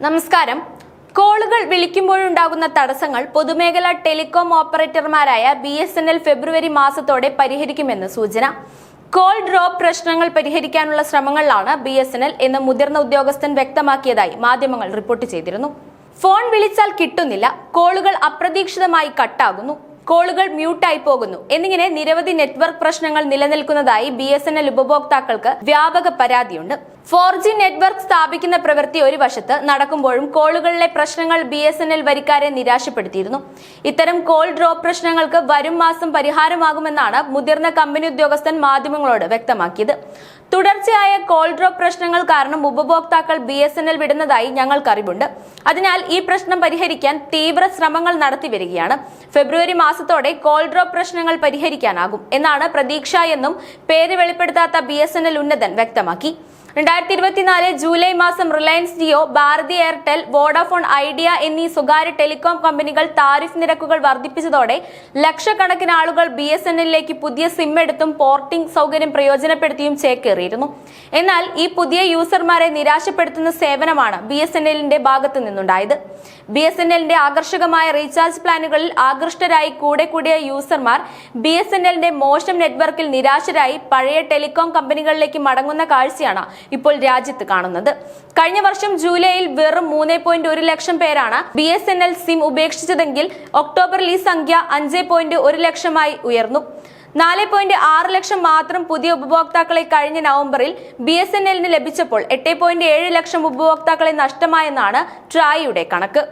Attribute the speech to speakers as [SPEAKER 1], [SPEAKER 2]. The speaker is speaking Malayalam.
[SPEAKER 1] നമസ്കാരം. കോളുകൾ വിളിക്കുമ്പോഴുണ്ടാകുന്ന തടസ്സങ്ങൾ പൊതുമേഖലാ ടെലികോം ഓപ്പറേറ്റർമാരായ BSNL ഫെബ്രുവരി മാസത്തോടെ പരിഹരിക്കുമെന്ന് സൂചന. കോൾ ഡ്രോപ്പ് പ്രശ്നങ്ങൾ പരിഹരിക്കാനുള്ള ശ്രമങ്ങളിലാണ് BSNL എന്ന് മുതിർന്ന ഉദ്യോഗസ്ഥൻ വ്യക്തമാക്കിയതായി മാധ്യമങ്ങൾ റിപ്പോർട്ട് ചെയ്തിരുന്നു. ഫോൺ വിളിച്ചാൽ കിട്ടുന്നില്ല, കോളുകൾ അപ്രതീക്ഷിതമായി കട്ടാകുന്നു, കോളുകൾ മ്യൂട്ടായി പോകുന്നു എന്നിങ്ങനെ നിരവധി നെറ്റ്വർക്ക് പ്രശ്നങ്ങൾ നിലനിൽക്കുന്നതായി BSNL ഉപഭോക്താക്കൾക്ക് വ്യാപക പരാതിയുണ്ട്. 4G നെറ്റ്വർക്ക് സ്ഥാപിക്കുന്ന പ്രവൃത്തി ഒരു വശത്ത് നടക്കുമ്പോഴും കോളുകളിലെ പ്രശ്നങ്ങൾ BSNL വരിക്കാരെ നിരാശപ്പെടുത്തിയിരുന്നു. ഇത്തരം കോൾ ഡ്രോപ്പ് പ്രശ്നങ്ങൾക്ക് വരും മാസം പരിഹാരമാകുമെന്നാണ് മുതിർന്ന കമ്പനി ഉദ്യോഗസ്ഥൻ മാധ്യമങ്ങളോട് വ്യക്തമാക്കിയത്. തുടർച്ചയായ കോൾ ഡ്രോപ്പ് പ്രശ്നങ്ങൾ കാരണം ഉപഭോക്താക്കൾ BSNL വിടുന്നതായി ഞങ്ങൾക്കറിവുണ്ട്. അതിനാൽ ഈ പ്രശ്നം പരിഹരിക്കാൻ തീവ്ര ശ്രമങ്ങൾ നടത്തിവരികയാണ്. ഫെബ്രുവരി മാസത്തോടെ കോൾ ഡ്രോപ്പ് പ്രശ്നങ്ങൾ പരിഹരിക്കാനാകും എന്നാണ് പ്രതീക്ഷ എന്നും പേര് വെളിപ്പെടുത്താത്ത BSNL ഉന്നതൻ വ്യക്തമാക്കി. 2024 ജൂലൈ മാസം Reliance Jio, Bharti Airtel, Vodafone Idea എന്നീ സ്വകാര്യ ടെലികോം കമ്പനികൾ താരിഫ് നിരക്കുകൾ വർദ്ധിപ്പിച്ചതോടെ ലക്ഷക്കണക്കിന് ആളുകൾ BSNLിലേക്ക് പുതിയ സിം എടുത്തും പോർട്ടിംഗ് സൗകര്യം പ്രയോജനപ്പെടുത്തിയും ചേക്കേറിയിരുന്നു. എന്നാൽ ഈ പുതിയ യൂസർമാരെ നിരാശപ്പെടുത്തുന്ന സേവനമാണ് BSNLിന്റെ ഭാഗത്തു നിന്നുണ്ടായത്. BSNLിന്റെ ആകർഷകമായ റീചാർജ് പ്ലാനുകളിൽ ആകൃഷ്ടരായി കൂടിയ യൂസർമാർ BSNLിന്റെ മോശം നെറ്റ്വർക്കിൽ നിരാശരായി പഴയ ടെലികോം കമ്പനികളിലേക്ക് മടങ്ങുന്ന കാഴ്ചയാണ് ഇപ്പോൾ രാജ്യത്ത് കാണുന്നത്. കഴിഞ്ഞ വർഷം ജൂലൈയിൽ വെറും 3.1 ലക്ഷം പേരാണ് BSNL സിം ഉപേക്ഷിച്ചതെങ്കിൽ ഒക്ടോബറിൽ ഈ സംഖ്യ 5.1 ലക്ഷമായി ഉയർന്നു. 4.6 ലക്ഷം മാത്രം പുതിയ ഉപഭോക്താക്കളെ കഴിഞ്ഞ നവംബറിൽ BSNLിന് ലഭിച്ചപ്പോൾ 8.7 ലക്ഷം ഉപഭോക്താക്കളെ നഷ്ടമായെന്നാണ് ട്രായിയുടെ കണക്ക്.